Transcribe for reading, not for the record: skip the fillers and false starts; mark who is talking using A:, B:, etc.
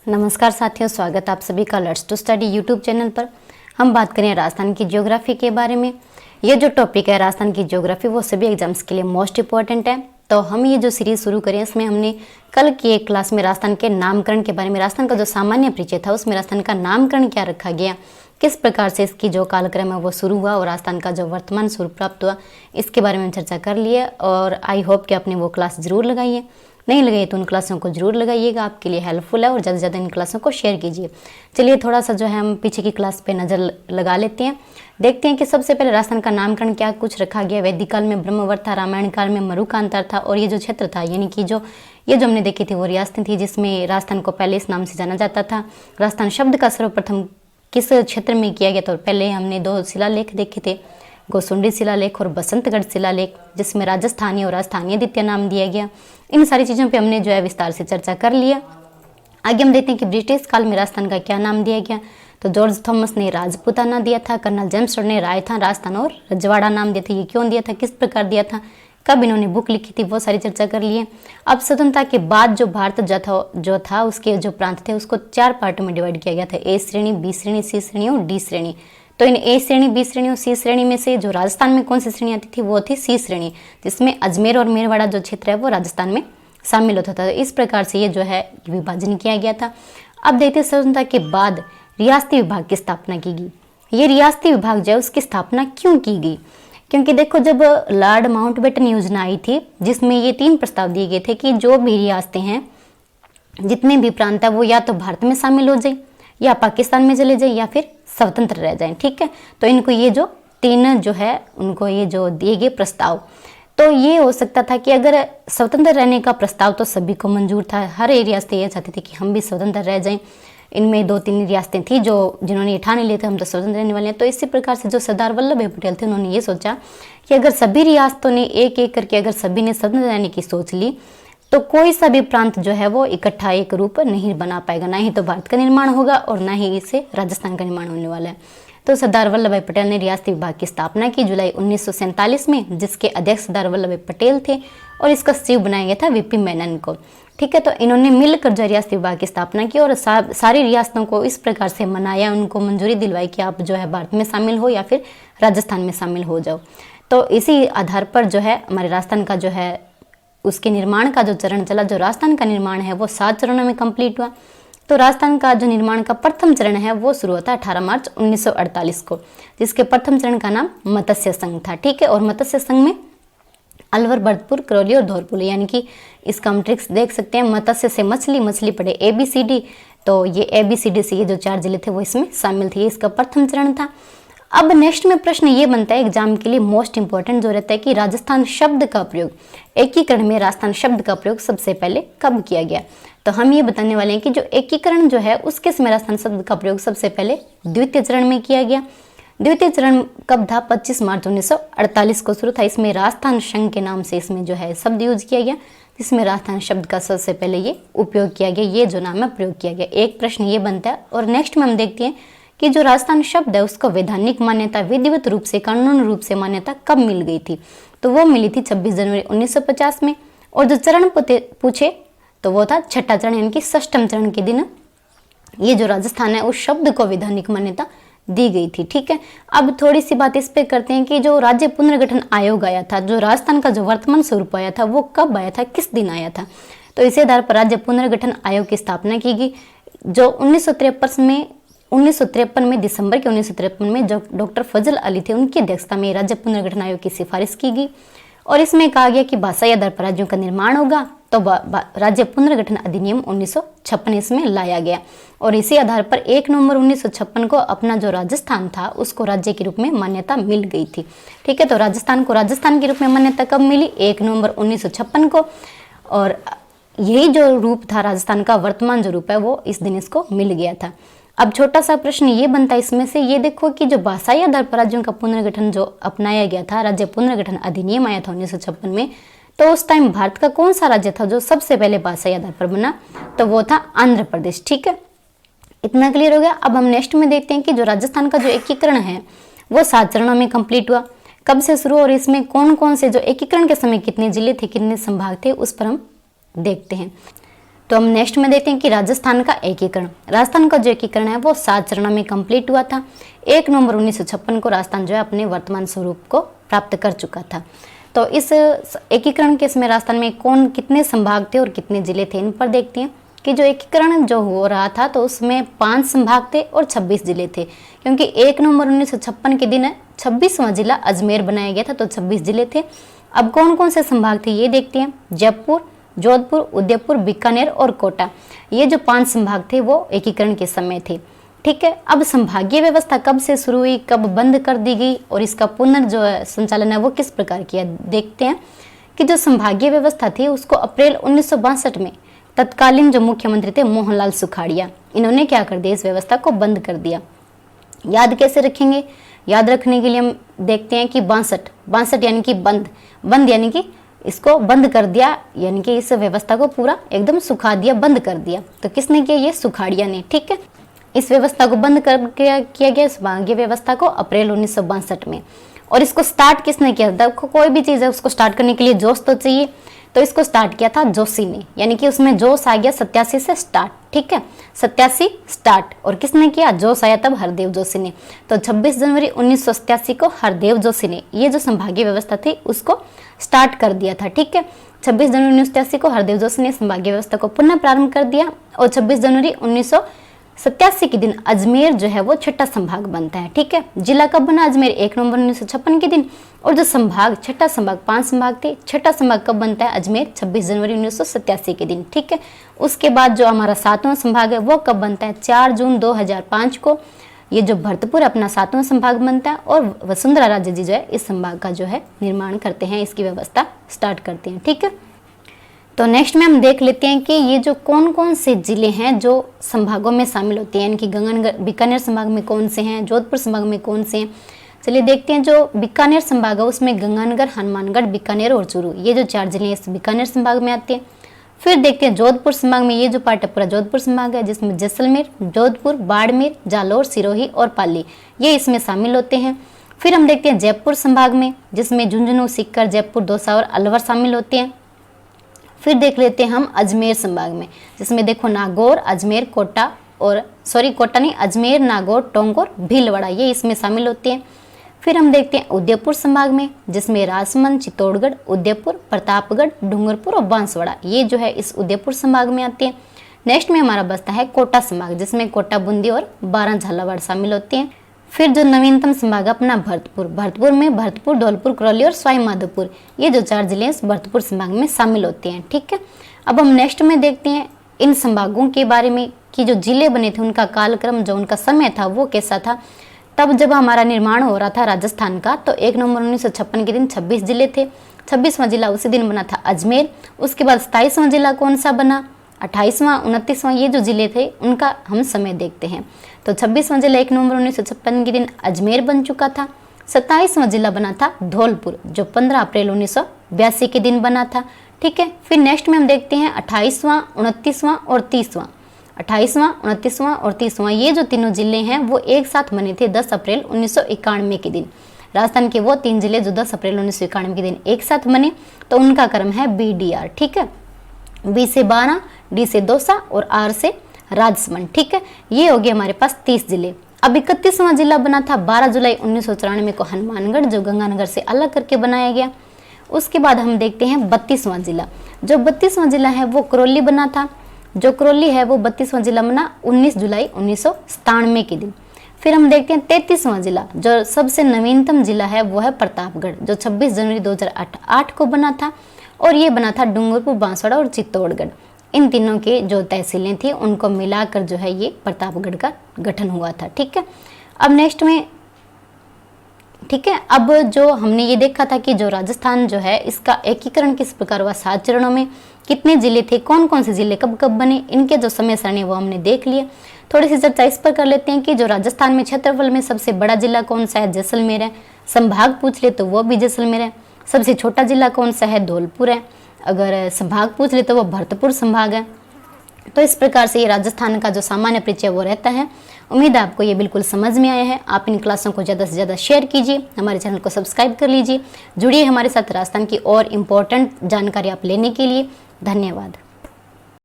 A: नमस्कार साथियों, स्वागत आप सभी का let's to study YouTube channel पर। हम बात करें राजस्थान की ज्योग्राफी के बारे में। ये जो टॉपिक है राजस्थान की ज्योग्राफी वो सभी एग्जाम्स के लिए मोस्ट इंपॉर्टेंट है। तो हम ये जो सीरीज शुरू करें इसमें हमने कल की एक क्लास में राजस्थान के नामकरण के बारे में, राजस्थान का जो सामान्य परिचय था उसमें राजस्थान का नामकरण क्या रखा गया, किस प्रकार से इसकी जो कालक्रम है वो शुरू हुआ और राजस्थान का जो वर्तमान स्वरूप प्राप्त हुआ, इसके बारे में चर्चा कर लिए। और आई होप कि आपने वो क्लास जरूर लगाई है, नहीं लगाई तो उन क्लासों को जरूर लगाइएगा, आपके लिए हेल्पफुल है। और ज़्यादा से ज़्यादा इन क्लासों को शेयर कीजिए। चलिए थोड़ा सा जो है हम पीछे की क्लास पे नज़र लगा लेते हैं, देखते हैं कि सबसे पहले राजस्थान का नामकरण क्या कुछ रखा गया। वैदिक काल में ब्रह्मवट था, रामायण काल में मरुकांतर था, और ये जो क्षेत्र था यानी कि जो हमने देखी थी वो रियासतें थी जिसमें राजस्थान को पहले इस नाम से जाना जाता था। राजस्थान शब्द का सर्वप्रथम किस क्षेत्र में किया गया, तो पहले हमने 2 शिलालेख देखे थे, गोसुंडी शिलालेख और बसंतगढ़ शिलालेख, जिसमें राजस्थानी और राजस्थानीय द्वितीय नाम दिया गया। इन सारी चीज़ों पे हमने जो है विस्तार से चर्चा कर लिया। आगे हम देखते हैं कि ब्रिटिश काल में राजस्थान का क्या नाम दिया गया। तो जॉर्ज थॉमस ने राजपूताना दिया था, कर्नल जेम्स टोड ने राजस्थान, राजस्थान और रजवाड़ा नाम दिए थे। ये क्यों दिया था, किस प्रकार दिया था, कब इन्होंने बुक लिखी थी, वो सारी चर्चा कर लिए। अब स्वतंत्रता के बाद जो भारत जो था उसके जो प्रांत थे उसको 4 पार्टों में डिवाइड किया गया था, ए श्रेणी, बी श्रेणी, सी श्रेणी और डी श्रेणी। तो इन ए श्रेणी, बी श्रेणी और सी श्रेणी में से जो राजस्थान में कौन सी श्रेणी आती थी वो थी सी श्रेणी, जिसमें अजमेर और मेरवाड़ा जो क्षेत्र है वो राजस्थान में शामिल होता था। इस प्रकार से ये जो है विभाजन किया गया था। अब देखते स्वतंत्रता के बाद रियासती विभाग की स्थापना की गई। ये रियासती विभाग जो है उसकी स्थापना क्यों की गई, क्योंकि देखो जब लॉर्ड माउंटबेटन योजना आई थी जिसमें ये 3 प्रस्ताव दिए गए थे कि जो भी रियासतें हैं, जितने भी प्रांत है वो या तो भारत में शामिल हो जाए या पाकिस्तान में चले जाए या फिर स्वतंत्र रह जाएं। ठीक है, तो इनको ये जो 3 जो है उनको ये जो दिए गए प्रस्ताव, तो ये हो सकता था कि अगर स्वतंत्र रहने का प्रस्ताव तो सभी को मंजूर था, हर रियासतें ये चाहती थी कि हम भी स्वतंत्र रह जाएं। इनमें 2-3 रियासतें थी जिन्होंने ठाने लिए थे हम तो स्वतंत्र रहने वाले हैं। तो इसी प्रकार से जो सरदार वल्लभ भाई पटेल थे उन्होंने ये सोचा कि अगर सभी रियासतों ने एक एक करके अगर सभी ने स्वतंत्र रहने की सोच ली तो कोई सा भी प्रांत जो है वो इकट्ठा एक रूप नहीं बना पाएगा, ना ही तो भारत का निर्माण होगा और ना ही इससे राजस्थान का निर्माण होने वाला है। तो सरदार वल्लभ भाई पटेल ने रियासती विभाग की स्थापना की जुलाई 1947 में, जिसके अध्यक्ष सरदार वल्लभ भाई पटेल थे और इसका सचिव बनाया गया था वीपी मेनन को। ठीक है, तो इन्होंने मिलकर जो रियासती विभाग की स्थापना की और सारी रियासतों को इस प्रकार से मनाया, उनको मंजूरी दिलवाई कि आप जो है भारत में शामिल हो या फिर राजस्थान में शामिल हो जाओ। तो इसी आधार पर जो है हमारे राजस्थान का जो है उसके निर्माण का जो चरण चला, जो राजस्थान का निर्माण है वो 7 चरणों में कंप्लीट हुआ। तो राजस्थान का जो निर्माण का प्रथम चरण है वो शुरू होता है 18 मार्च 1948 को, जिसके प्रथम चरण का नाम मत्स्य संघ था। ठीक है, और मत्स्य संघ में अलवर, भरतपुर, करौली और धौलपुर, यानी कि इसका हम ट्रिक्स देख सकते हैं। मत्स्य से मछली, मछली पड़े ABCD, तो ये ABCD से ये जो 4 जिले थे वो इसमें शामिल थे। इसका प्रथम चरण था। अब नेक्स्ट में प्रश्न ये बनता है एग्जाम के लिए मोस्ट इंपॉर्टेंट जो रहता है कि राजस्थान शब्द का प्रयोग, एकीकरण में राजस्थान शब्द का प्रयोग सबसे पहले कब किया गया। तो हम ये बताने वाले हैं कि जो एकीकरण जो है उसके समय राजस्थान शब्द का प्रयोग सबसे पहले द्वितीय चरण में किया गया। द्वितीय चरण कब था, 25 मार्च 1948 को शुरू था। इसमें राजस्थान संघ के नाम से इसमें जो है शब्द यूज किया गया, जिसमें राजस्थान शब्द का सबसे पहले ये उपयोग किया गया, ये जो नाम है प्रयोग किया गया। एक प्रश्न ये बनता है। और नेक्स्ट में हम देखते हैं कि जो राजस्थान शब्द है उसको वैधानिक मान्यता, विधिवत रूप से, कानून रूप से मान्यता कब मिल गई थी, तो वो मिली थी 26 जनवरी 1950 में। और जो चरण पूछे तो वो था 6ठा चरण, यानी कि 6ठम चरण के दिन ये जो राजस्थान है उस शब्द को वैधानिक मान्यता दी गई थी। ठीक है, अब थोड़ी सी बात इस पे करते हैं कि जो राज्य पुनर्गठन आयोग आया था, जो राजस्थान का जो वर्तमान स्वरूप आया था वो कब आया था, किस दिन आया था। तो इसी आधार पर राज्य पुनर्गठन आयोग की स्थापना की गई, जो 1953 में दिसंबर के 1953 में जो डॉक्टर फजल अली थे उनकी अध्यक्षता में राज्य पुनर्गठन आयोग की सिफारिश की गई। और इसमें कहा गया कि भाषाई आधार पर राज्यों का निर्माण होगा, तो राज्य पुनर्गठन अधिनियम 1956 इसमें लाया गया। और इसी आधार पर 1 नवंबर 1956 को अपना जो राजस्थान था उसको राज्य के रूप में मान्यता मिल गई थी। ठीक है, तो राजस्थान को राजस्थान के रूप में मान्यता कब मिली, 1 नवंबर 1956 को। और यही जो रूप था राजस्थान का, वर्तमान जो रूप है वो इस दिन इसको मिल गया था। अब छोटा सा प्रश्न ये बनता है इसमें से, ये देखो कि जो भाषाई आधार पर राज्यों का पुनर्गठन जो अपनाया गया था, राज्य पुनर्गठन अधिनियम आया था 1956 में, तो उस टाइम भारत का कौन सा राज्य था जो सबसे पहले भाषाई आधार पर बना, तो वो था आंध्र प्रदेश। ठीक है, इतना क्लियर हो गया। अब हम नेक्स्ट में देखते हैं कि जो राजस्थान का जो एकीकरण है वो 7 चरणों में कंप्लीट हुआ, कब से शुरू और इसमें कौन कौन से जो एकीकरण के समय कितने जिले थे, कितने संभाग थे, उस पर हम देखते हैं। तो हम नेक्स्ट में देखते हैं कि राजस्थान का एकीकरण। राजस्थान का जो एकीकरण है वो 7 चरणों में कंप्लीट हुआ था। 1 नवंबर 1956 को राजस्थान जो है अपने वर्तमान स्वरूप को प्राप्त कर चुका था। तो इस एकीकरण के समय राजस्थान में कौन कितने संभाग थे और कितने जिले थे, इन पर देखते हैं कि जो एकीकरण जो हो रहा था तो उसमें 5 संभाग थे और 26 जिले थे, क्योंकि 1 नवंबर 1956 के दिन 26वां जिला अजमेर बनाया गया था, तो 26 जिले थे। अब कौन कौन से संभाग थे ये देखते हैं। जयपुर, जोधपुर, उदयपुर, बीकानेर और कोटा, ये जो 5 संभाग थे वो एकीकरण के समय थे। ठीक है, अब संभागीय व्यवस्था कब से शुरू हुई, कब बंद कर दी गई और इसका जो संचालन है वो किस प्रकार किया, देखते हैं कि जो संभागीय व्यवस्था थी उसको अप्रैल 1962 में तत्कालीन जो मुख्यमंत्री थे मोहनलाल सुखाड़िया, इन्होंने क्या कर दिया, इस व्यवस्था को बंद कर दिया। याद कैसे रखेंगे, याद रखने के लिए हम देखते हैं कि 62 यानी कि बंद यानी कि इसको बंद कर दिया, यानी कि इस व्यवस्था को पूरा एकदम सुखा दिया, बंद कर दिया। तो किसने किया, ये सुखाड़िया ने। ठीक है, इस व्यवस्था को बंद कर किया गया, संभागीय व्यवस्था को अप्रैल 1962 में। और इसको स्टार्ट किसने किया था, कोई भी चीज़ है उसको स्टार्ट करने के लिए जोश तो चाहिए, तो इसको स्टार्ट किया था जोशी ने, यानी कि उसमें जोश आ गया 87 से स्टार्ट। ठीक है, 87 स्टार्ट, और किसने किया, जोश आया तब हरदेव जोशी ने। तो 26 जनवरी 1987 को हरदेव जोशी ने ये जो संभागीय व्यवस्था थी उसको स्टार्ट कर दिया था। ठीक है, 26 जनवरी 1987 को हरदेव जोशी ने संभागीय व्यवस्था को पुनः प्रारंभ कर दिया, और 26 जनवरी 1987 के दिन अजमेर जो है वो 6ठा संभाग बनता है। ठीक है, जिला कब बना, अजमेर 1 नवंबर 1956 के दिन, और जो संभाग 6ठा संभाग, 5 संभाग थे, 6ठा संभाग कब बनता है, अजमेर 26 जनवरी 1987 के दिन। ठीक है, उसके बाद जो हमारा 7वां संभाग है वो कब बनता है, 4 जून 2005 को ये जो भरतपुर अपना 7वां संभाग बनता है, और वसुंधरा राजे जी जो है इस संभाग का जो है निर्माण करते हैं, इसकी व्यवस्था स्टार्ट करते हैं। ठीक है, तो नेक्स्ट में हम देख लेते हैं कि ये जो कौन कौन से जिले हैं जो संभागों में शामिल होते हैं, यानी कि गंगानगर बीकानेर संभाग में कौन से हैं, जोधपुर संभाग में कौन से हैं। चलिए देखते हैं, जो बीकानेर संभाग है उसमें गंगानगर, हनुमानगढ़, बीकानेर और चूरू, ये जो 4 जिले हैं इस बीकानेर संभाग में आते हैं। फिर देखते हैं जोधपुर संभाग में, ये जो पार्ट है पूरा जोधपुर संभाग है, जिसमें जैसलमेर, जोधपुर, बाड़मेर, जालोर, सिरोही और पाली ये इसमें शामिल होते हैं। फिर हम देखते हैं जयपुर संभाग में, जिसमें झुंझुनू, सीकर, जयपुर, दौसा और अलवर शामिल होते हैं। फिर देख लेते हैं हम अजमेर संभाग में, जिसमें देखो नागौर, अजमेर, कोटा और कोटा नहीं, अजमेर, नागौर, टोंक और भीलवाड़ा ये इसमें शामिल होते हैं। फिर हम देखते हैं उदयपुर संभाग में, जिसमें राजसमंद, चित्तौड़गढ़, उदयपुर, प्रतापगढ़, डूंगरपुर और बांसवाड़ा ये जो है इस उदयपुर संभाग में आते हैं। नेक्स्ट में हमारा बचता है कोटा संभाग, जिसमें कोटा, बूंदी और 12 झालावाड़ शामिल होते हैं। फिर जो नवीनतम संभाग अपना भरतपुर में भरतपुर, धौलपुर, करौली और सवाई माधोपुर ये जो 4 जिले इस भरतपुर संभाग में शामिल होते हैं। ठीक है, अब हम नेक्स्ट में देखते हैं इन संभागों के बारे में कि जो जिले बने थे उनका कालक्रम, जो उनका समय था वो कैसा था। तब जब हमारा निर्माण हो रहा था राजस्थान का, तो 1 नवंबर 1956 के दिन 26 जिले थे। 26वां जिला उसी दिन बना था अजमेर। उसके बाद 27वां जिला कौन सा बना, 28वां, 29वां ये जो जिले थे उनका हम समय देखते हैं। तो 26वां जिला 1 नवंबर 1956 के दिन अजमेर बन चुका था। 27वां जिला बना था धौलपुर, जो 15 अप्रैल 1982 के दिन बना था। ठीक है, फिर नेक्स्ट में हम देखते हैं 28वां, 29वां और 30वां। 28वां, 29वां और 30वां ये जो तीनों जिले हैं वो एक साथ बने थे 10 अप्रैल 1991 के दिन। राजस्थान के वो 3 जिले जो 10 अप्रैल 1991 के दिन एक साथ बने, तो उनका क्रम है BDR। ठीक है, B से 12, D से दौसा और R से राजसमंद। ठीक है, ये हो गए हमारे पास 30 जिले। अब 31वां जिला बना था 12 जुलाई 1994 को हनुमानगढ़, जो गंगानगर से अलग करके बनाया गया। उसके बाद हम देखते हैं 32वां जिला। जो 32वां जिला है वो करौली बना था। जो करौली है वो 32वां जिला बना 19 जुलाई 1997 के दिन। फिर हम देखते हैं 33वां जिला, जो सबसे नवीनतम जिला है वो है प्रतापगढ़, जो 26 जनवरी 2008 को बना था, और ये बना था डूंगरपुर, बांसवाड़ा और चित्तौड़गढ़। इन तीनों के जो तहसीलें थी उनको मिलाकर जो है ये प्रतापगढ़ का गठन हुआ था। ठीक है, अब नेक्स्ट में ठीक है, अब जो हमने ये देखा था कि जो राजस्थान जो है इसका एकीकरण किस प्रकार हुआ, 7 चरणों में कितने जिले थे, कौन कौन से जिले कब कब बने, इनके जो समय सारणी वो हमने देख लिए। थोड़ी सी चर्चा इस पर कर लेते हैं कि जो राजस्थान में क्षेत्रफल में सबसे बड़ा जिला कौन सा है, जैसलमेर है। संभाग पूछ ले तो वो भी जैसलमेर है। सबसे छोटा जिला कौन सा है, धौलपुर है। अगर संभाग पूछ ले तो वो भरतपुर संभाग है। तो इस प्रकार से ये राजस्थान का जो सामान्य परिचय वो रहता है। उम्मीद है आपको ये बिल्कुल समझ में आया है। आप इन क्लासों को ज़्यादा से ज़्यादा शेयर कीजिए, हमारे चैनल को सब्सक्राइब कर लीजिए, जुड़िए हमारे साथ राजस्थान की और इम्पोर्टेंट जानकारी आप लेने के लिए। धन्यवाद।